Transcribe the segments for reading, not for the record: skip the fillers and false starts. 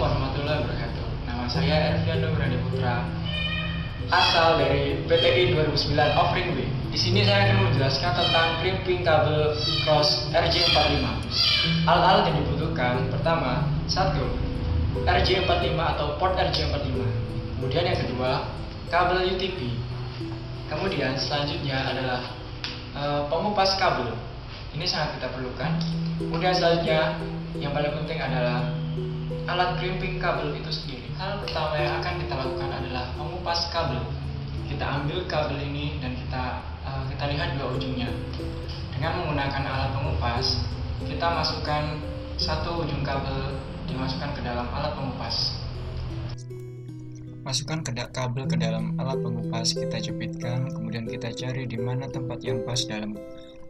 warahmatullahi wabarakatuh. Nama saya Erviando Brandi Putra, asal dari PTI 2009 Offering B. Di sini saya akan menjelaskan tentang crimping kabel cross RJ45. Alat-alat yang dibutuhkan, pertama, satu, RJ45 atau port RJ45. Kemudian yang kedua, kabel UTP. Kemudian selanjutnya adalah pengupas kabel. Ini sangat kita perlukan. Kemudian selanjutnya yang paling penting adalah alat crimping kabel itu sendiri. Hal pertama yang akan kita lakukan adalah mengupas kabel. Kita ambil kabel ini dan kita lihat dua ujungnya. Dengan menggunakan alat pengupas, kita masukkan satu ujung kabel dimasukkan ke dalam alat pengupas. Masukkan kabel ke dalam alat pengupas, kita jepitkan, kemudian kita cari di mana tempat yang pas dalam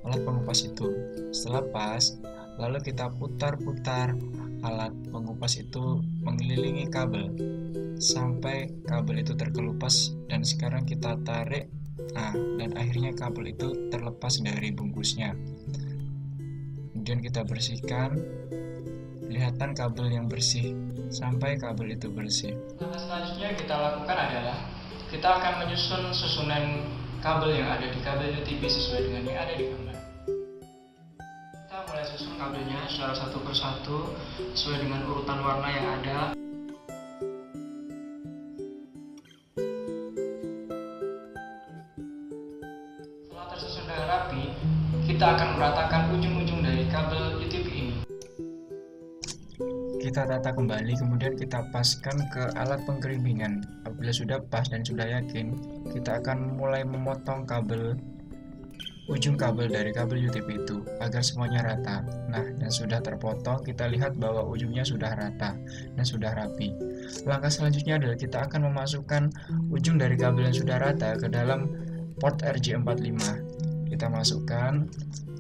alat pengupas itu. Setelah pas, lalu kita putar-putar alat pengupas itu mengelilingi kabel sampai kabel itu terkelupas, dan sekarang kita tarik, dan akhirnya kabel itu terlepas dari bungkusnya. Kemudian kita bersihkan, kelihatan kabel yang bersih sampai kabel itu bersih. Langkah selanjutnya kita lakukan adalah kita akan menyusun susunan kabel yang ada di kabel UTP sesuai dengan yang ada di gambar. Kita mulai susun kabelnya secara satu persatu sesuai dengan urutan warna yang ada. Setelah tersusun dengan rapi, kita akan meratakan ujung-ujung dari kabel UTP ini. Kita tata kembali, kemudian kita paskan ke alat pengkerimpingan. Apabila sudah pas dan sudah yakin, kita akan mulai memotong ujung kabel dari kabel UTP itu agar semuanya rata. Nah, dan sudah terpotong, kita lihat bahwa ujungnya sudah rata dan sudah rapi. Langkah selanjutnya adalah kita akan memasukkan ujung dari kabel yang sudah rata ke dalam port RJ45. Kita masukkan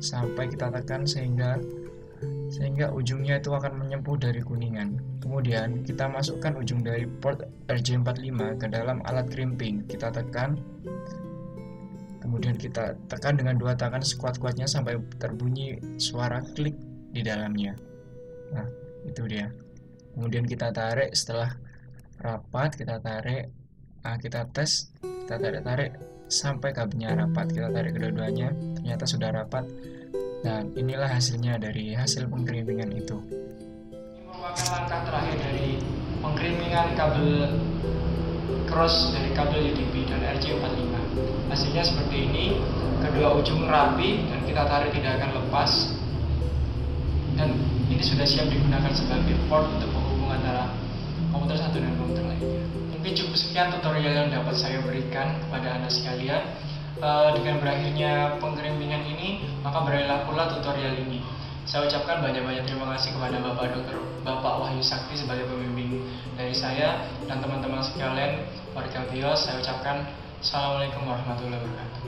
sampai kita tekan sehingga ujungnya itu akan menyempuh dari kuningan. Kemudian kita masukkan ujung dari port RJ45 ke dalam alat crimping. Kita tekan, kemudian kita tekan dengan dua tangan sekuat-kuatnya sampai terbunyi suara klik di dalamnya. Nah, itu dia. Kemudian kita tarik, setelah rapat kita tarik, kita tes, kita tarik sampai kabelnya rapat. Kita tarik kedua-duanya, ternyata sudah rapat. Dan inilah hasilnya dari hasil pengkerimpingan itu. Ini merupakan langkah terakhir dari pengkerimpingan kabel cross dari kabel UTP dan RJ45. Hasilnya seperti ini, kedua ujung rapi dan kita tarik tidak akan lepas. Dan ini sudah siap digunakan sebagai port untuk menghubung antara komputer satu dan komputer lainnya. Mungkin cukup sekian tutorial yang dapat saya berikan kepada Anda sekalian. Dengan berakhirnya pengkerimpingan ini, maka berakhirlah pula tutorial ini. Saya ucapkan banyak-banyak terima kasih kepada Bapak Wahyu Sakti sebagai pembimbing dari saya dan teman-teman sekalian warga BIOS. Saya ucapkan Assalamualaikum warahmatullahi wabarakatuh.